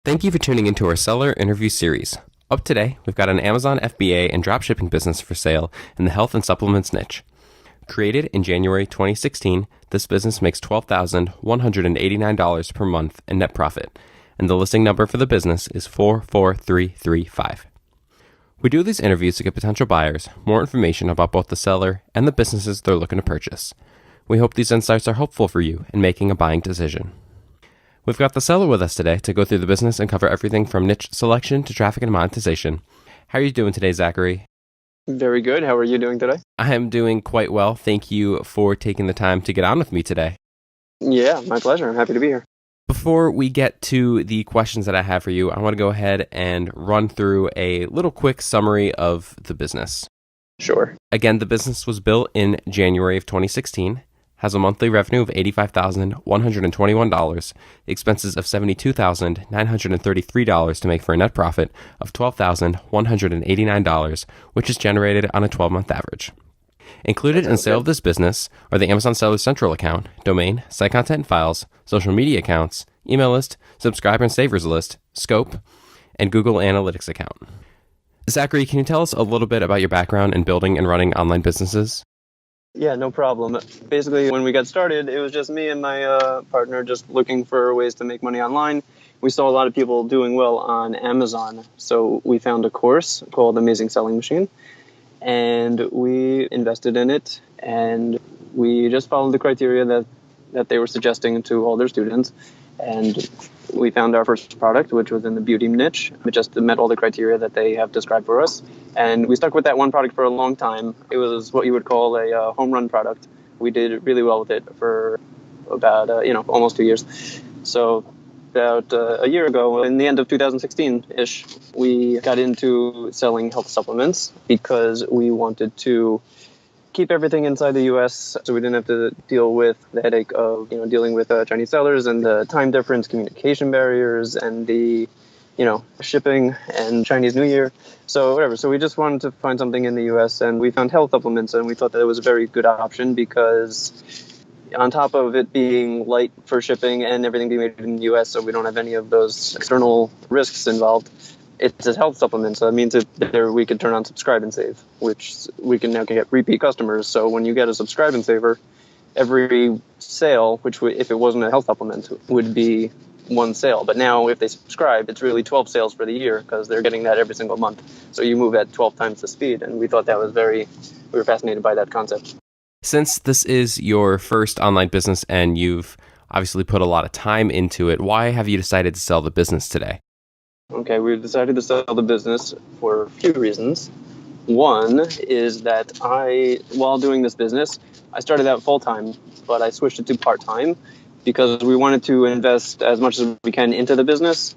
Thank you for tuning into our seller interview series. Up today, we've got an Amazon FBA and dropshipping business for sale in the health and supplements niche. Created in January 2016, this business makes $12,189 per month in net profit, and the listing number for the business is 44335. We do these interviews to give potential buyers more information about both the seller and the businesses they're looking to purchase. We hope these insights are helpful for you in making a buying decision. We've got the seller with us today to go through the business and cover everything from niche selection to traffic and monetization. How are you doing today, Zachary? Very good. How are you doing today? I am doing quite well. Thank you for taking the time to get on with me today. Yeah, my pleasure. I'm happy to be here. Before we get to the questions that I have for you, I want to go ahead and run through a little quick summary of the business. Sure. Again, the business was built in January of 2016. Has a monthly revenue of $85,121, expenses of $72,933 to make for a net profit of $12,189, which is generated on a 12-month average. Included in the sale of this business are the Amazon Seller Central account, domain, site content and files, social media accounts, email list, subscriber and savers list, scope, and Google Analytics account. Zachary, can you tell us a little bit about your background in building and running online businesses? Yeah, no problem. Basically, when we got started, it was just me and my partner just looking for ways to make money online. We saw a lot of people doing well on Amazon, so we found a course called Amazing Selling Machine, and we invested in it, and we just followed the criteria that they were suggesting to all their students, and we found our first product, which was in the beauty niche. It just met all the criteria that they have described for us. And we stuck with that one product for a long time. It was what you would call a home run product. We did really well with it for about, almost 2 years. So about a year ago, in the end of 2016-ish, we got into selling health supplements because we wanted to keep everything inside the U.S. so we didn't have to deal with the headache of dealing with Chinese sellers and the time difference, communication barriers, and the shipping and Chinese New Year. So whatever. So we just wanted to find something in the U.S. and we found health supplements, and we thought that it was a very good option because on top of it being light for shipping and everything being made in the U.S., so we don't have any of those external risks involved. It's a health supplement, so that means that we can turn on subscribe and save, which we can now get repeat customers. So when you get a subscribe and saver, every sale, which if it wasn't a health supplement, would be one sale. But now if they subscribe, it's really 12 sales for the year because they're getting that every single month. So you move at 12 times the speed. And we thought that was we were fascinated by that concept. Since this is your first online business and you've obviously put a lot of time into it, why have you decided to sell the business today? Okay, we decided to sell the business for a few reasons. One is that while doing this business, I started out full-time, but I switched it to part-time because we wanted to invest as much as we can into the business.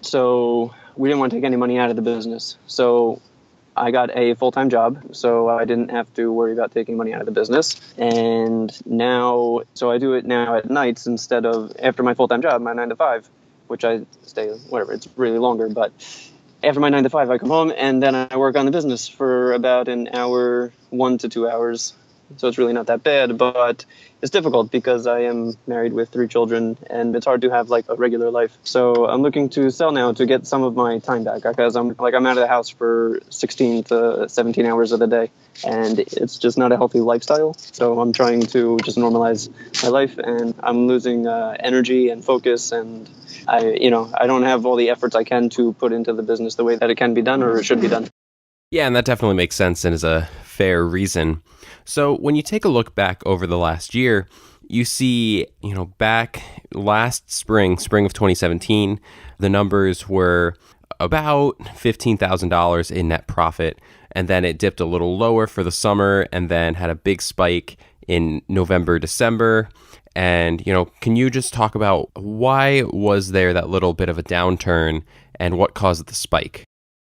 So we didn't want to take any money out of the business. So I got a full-time job, so I didn't have to worry about taking money out of the business. And now, so I do it now at nights instead of after my full-time job, my 9 to 5. Which I stay, it's really longer. But after my 9 to 5, I come home and then I work on the business for about an hour, 1 to 2 hours. So it's really not that bad, but it's difficult because I am married with 3 children and it's hard to have like a regular life. So I'm looking to sell now to get some of my time back because I'm out of the house for 16 to 17 hours of the day. And it's just not a healthy lifestyle. So I'm trying to just normalize my life and I'm losing energy and focus, and I don't have all the efforts I can to put into the business the way that it can be done or it should be done. Yeah, and that definitely makes sense and is a fair reason. So when you take a look back over the last year, you see, back last spring of 2017, the numbers were about $15,000 in net profit. And then it dipped a little lower for the summer and then had a big spike in November, December. And, can you just talk about why was there that little bit of a downturn and what caused the spike?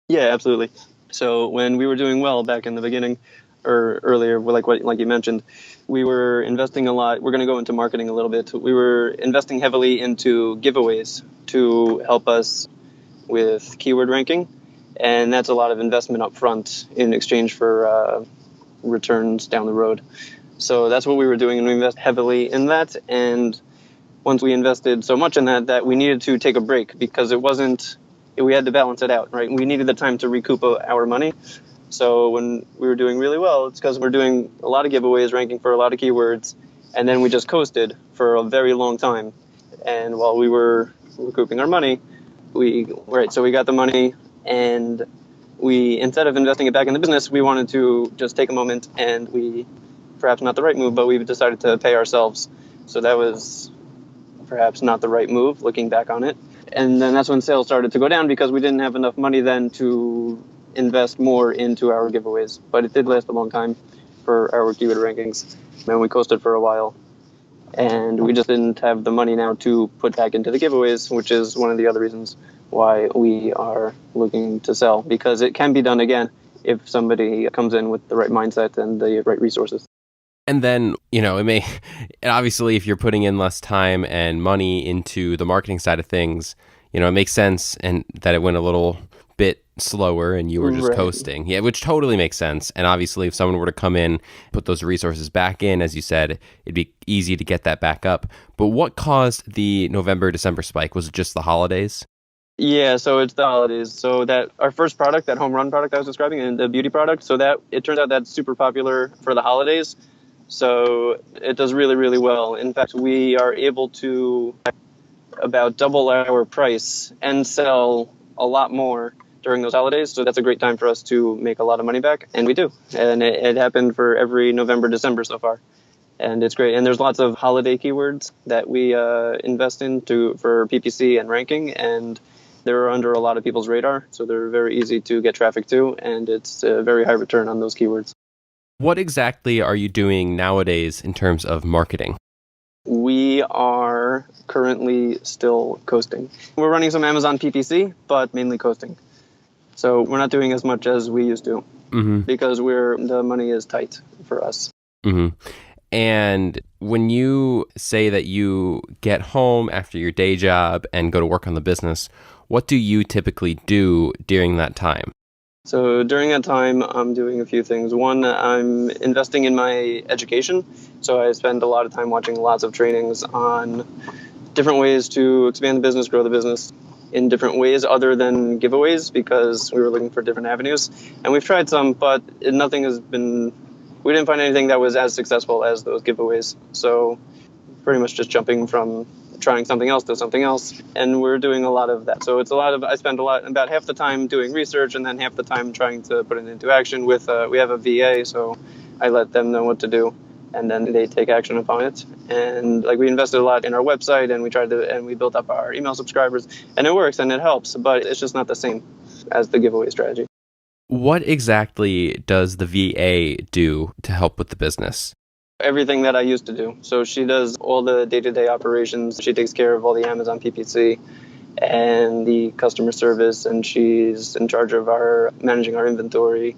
Yeah, absolutely. So when we were doing well back in the beginning or earlier, like you mentioned, we were investing a lot. We're going to go into marketing a little bit. We were investing heavily into giveaways to help us with keyword ranking. And that's a lot of investment up front in exchange for returns down the road. So that's what we were doing, and we invest heavily in that. And once we invested so much in that we needed to take a break because we had to balance it out, right? We needed the time to recoup our money. So when we were doing really well, it's because we're doing a lot of giveaways, ranking for a lot of keywords, and then we just coasted for a very long time. And while we were recouping our money, we got the money, and we, instead of investing it back in the business, we wanted to just take a moment, and we, perhaps not the right move, but we decided to pay ourselves. So that was perhaps not the right move looking back on it. And then that's when sales started to go down because we didn't have enough money then to invest more into our giveaways. But it did last a long time for our keyword rankings. And we coasted for a while. And we just didn't have the money now to put back into the giveaways, which is one of the other reasons why we are looking to sell, because it can be done again if somebody comes in with the right mindset and the right resources. And then, obviously, if you're putting in less time and money into the marketing side of things, it makes sense and that it went a little bit slower and you were just coasting. Yeah, which totally makes sense. And obviously, if someone were to come in, put those resources back in, as you said, it'd be easy to get that back up. But what caused the November, December spike? Was it just the holidays? Yeah, so it's the holidays. So that our first product, that home run product I was describing, and the beauty product, so that it turns out that's super popular for the holidays. So it does really, really well. In fact, we are able to about double our price and sell a lot more during those holidays. So that's a great time for us to make a lot of money back. And we do. And it happened for every November, December so far. And it's great. And there's lots of holiday keywords that we invest in for PPC and ranking. And they're under a lot of people's radar. So they're very easy to get traffic to. And it's a very high return on those keywords. What exactly are you doing nowadays in terms of marketing? We are currently still coasting. We're running some Amazon PPC, but mainly coasting. So we're not doing as much as we used to because the money is tight for us. Mm-hmm. And when you say that you get home after your day job and go to work on the business, what do you typically do during that time? So during that time, I'm doing a few things. One, I'm investing in my education. So I spend a lot of time watching lots of trainings on different ways to expand the business, grow the business in different ways other than giveaways, because we were looking for different avenues. And we've tried some, but we didn't find anything that was as successful as those giveaways. So pretty much just jumping from trying something else to something else, and we're doing a lot of that. So I spend about half the time doing research and then half the time trying to put it into action we have a VA, so I let them know what to do and then they take action upon it. And we invested a lot in our website, and we built up our email subscribers, and it works and it helps, but it's just not the same as the giveaway strategy. What exactly does the VA do to help with the business? Everything that I used to do. So she does all the day-to-day operations. She takes care of all the Amazon PPC and the customer service, and she's in charge of managing our inventory,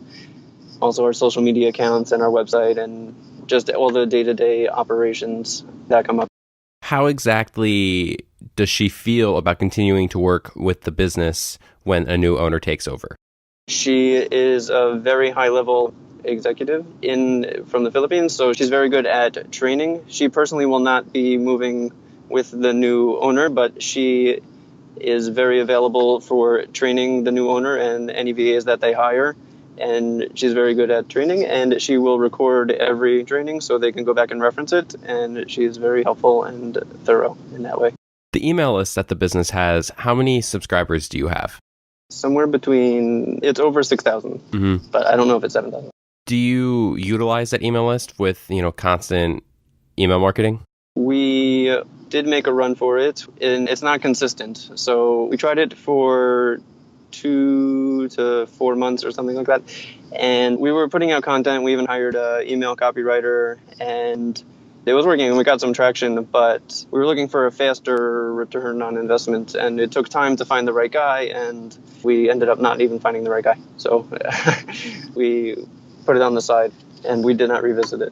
also our social media accounts and our website, and just all the day-to-day operations that come up. How exactly does she feel about continuing to work with the business when a new owner takes over? She is a very high-level executive from the Philippines, so she's very good at training. She personally will not be moving with the new owner, but she is very available for training the new owner and any VAs that they hire, and she's very good at training, and she will record every training so they can go back and reference it, and she's very helpful and thorough in that way. The email list that the business has, how many subscribers do you have? Somewhere it's over 6,000, but I don't know if it's 7,000. Do you utilize that email list with, constant email marketing? We did make a run for it, and it's not consistent. So we tried it for 2 to 4 months or something like that. And we were putting out content. We even hired an email copywriter, and it was working, and we got some traction, but we were looking for a faster return on investment, and it took time to find the right guy, and we ended up not even finding the right guy. So we put it on the side, and we did not revisit it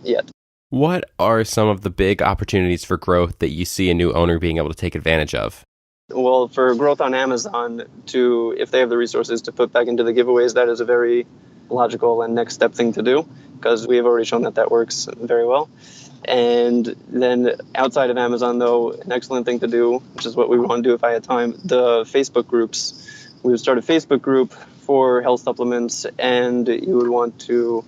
yet. What are some of the big opportunities for growth that you see a new owner being able to take advantage of? Well, for growth on Amazon, if they have the resources to put back into the giveaways, that is a very logical and next step thing to do, because we have already shown that that works very well. And then outside of Amazon, though, an excellent thing to do, which is what we would want to do if I had time, the Facebook groups. We would start a Facebook group for health supplements, and you would want to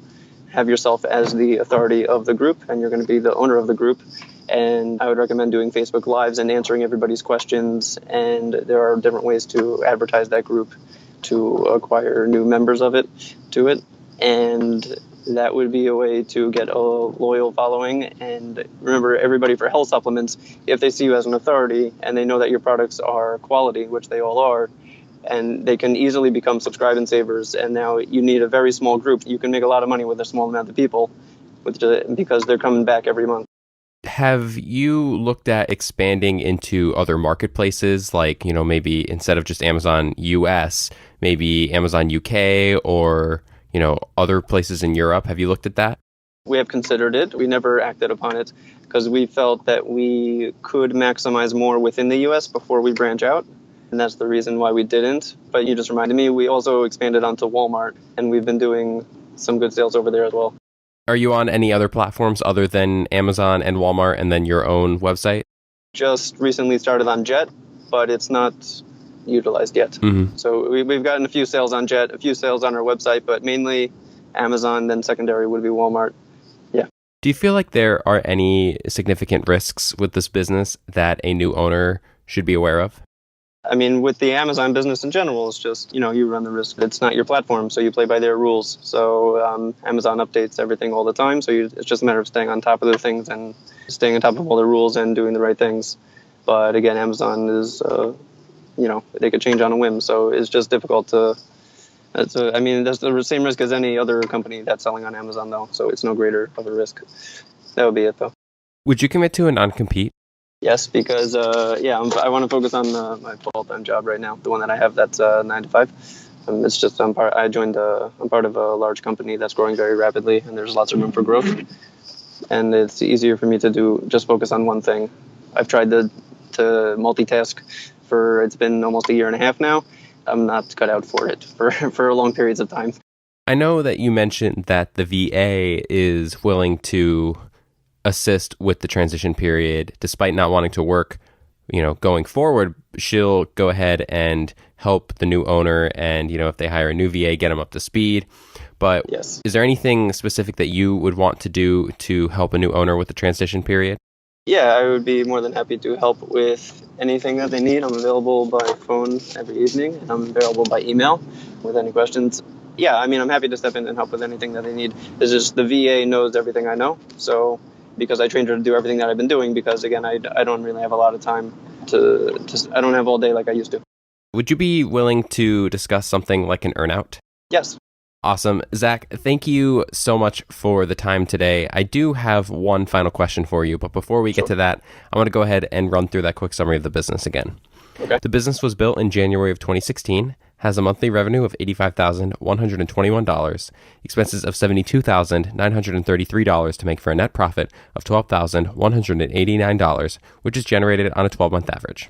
have yourself as the authority of the group, and you're going to be the owner of the group. And I would recommend doing Facebook Lives and answering everybody's questions. And there are different ways to advertise that group to acquire new members of it to it. And that would be a way to get a loyal following. And remember, everybody for health supplements, if they see you as an authority and they know that your products are quality, which they all are, and they can easily become subscribe and savers. And now you need a very small group. You can make a lot of money with a small amount of people because they're coming back every month. Have you looked at expanding into other marketplaces, like, maybe instead of just Amazon US, maybe Amazon UK or, other places in Europe? Have you looked at that? We have considered it. We never acted upon it because we felt that we could maximize more within the US before we branch out. And that's the reason why we didn't. But you just reminded me, we also expanded onto Walmart, and we've been doing some good sales over there as well. Are you on any other platforms other than Amazon and Walmart and then your own website? Just recently started on Jet, but it's not utilized yet. Mm-hmm. So we've gotten a few sales on Jet, a few sales on our website, but mainly Amazon, then secondary would be Walmart. Yeah. Do you feel like there are any significant risks with this business that a new owner should be aware of? I mean, with the Amazon business in general, it's just, you run the risk. It's not your platform, so you play by their rules. So Amazon updates everything all the time. So it's just a matter of staying on top of their things and staying on top of all the rules and doing the right things. But again, Amazon is, they could change on a whim. So it's just difficult to, that's the same risk as any other company that's selling on Amazon, though. So it's no greater of a risk. That would be it, though. Would you commit to a non-compete? Yes, because I want to focus on my full-time job right now, the one that I have that's 9 to 5. It's just I'm part of a large company that's growing very rapidly, and there's lots of room for growth. And it's easier for me to just focus on one thing. I've tried to multitask it's been almost a year and a half now. I'm not cut out for it for long periods of time. I know that you mentioned that the VA is willing to assist with the transition period despite not wanting to work, going forward. She'll go ahead and help the new owner and, if they hire a new VA, get them up to speed. But yes. Is there anything specific that you would want to do to help a new owner with the transition period? Yeah, I would be more than happy to help with anything that they need. I'm available by phone every evening, and I'm available by email with any questions. Yeah, I'm happy to step in and help with anything that they need. It's just the VA knows everything I know, so because I trained her to do everything that I've been doing, because again, I don't really have a lot of time I don't have all day like I used to. Would you be willing to discuss something like an earnout? Yes. Awesome. Zach, thank you so much for the time today. I do have one final question for you, but before we get to that, I want to go ahead and run through that quick summary of the business again. Okay. The business was built in January of 2016, has a monthly revenue of $85,121, expenses of $72,933 to make for a net profit of $12,189, which is generated on a 12-month average.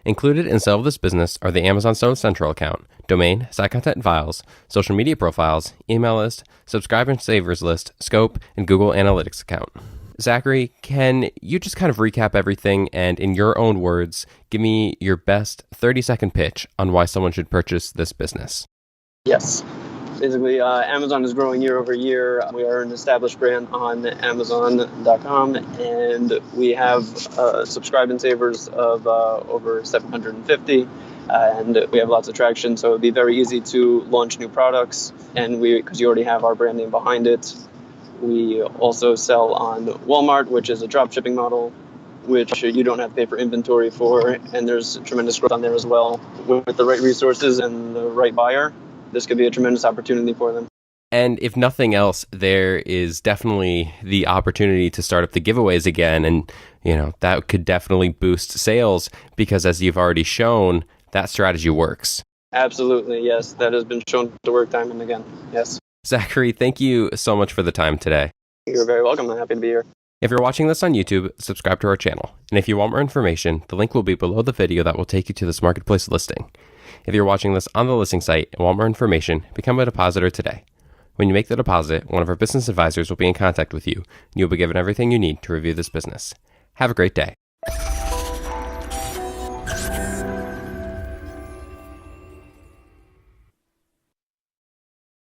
Included in sale of this business are the Amazon Stone Central account, domain, site content files, social media profiles, email list, subscriber and savers list, scope, and Google Analytics account. Zachary, can you just kind of recap everything and, in your own words, give me your best 30-second pitch on why someone should purchase this business? Yes. Basically, Amazon is growing year over year. We are an established brand on Amazon.com, and we have subscribe and savers of over 750, and we have lots of traction. So it'd be very easy to launch new products, and because you already have our brand name behind it. We also sell on Walmart, which is a drop shipping model, which you don't have to pay for inventory for, and there's tremendous growth on there as well. With the right resources and the right buyer, this could be a tremendous opportunity for them. And if nothing else, there is definitely the opportunity to start up the giveaways again. And, that could definitely boost sales because, as you've already shown, that strategy works. Absolutely, yes. That has been shown to work time and again. Yes. Zachary, thank you so much for the time today. You're very welcome. I'm happy to be here. If you're watching this on YouTube, subscribe to our channel. And if you want more information, the link will be below the video that will take you to this marketplace listing. If you're watching this on the listing site and want more information, become a depositor today. When you make the deposit, one of our business advisors will be in contact with you, and you'll be given everything you need to review this business. Have a great day.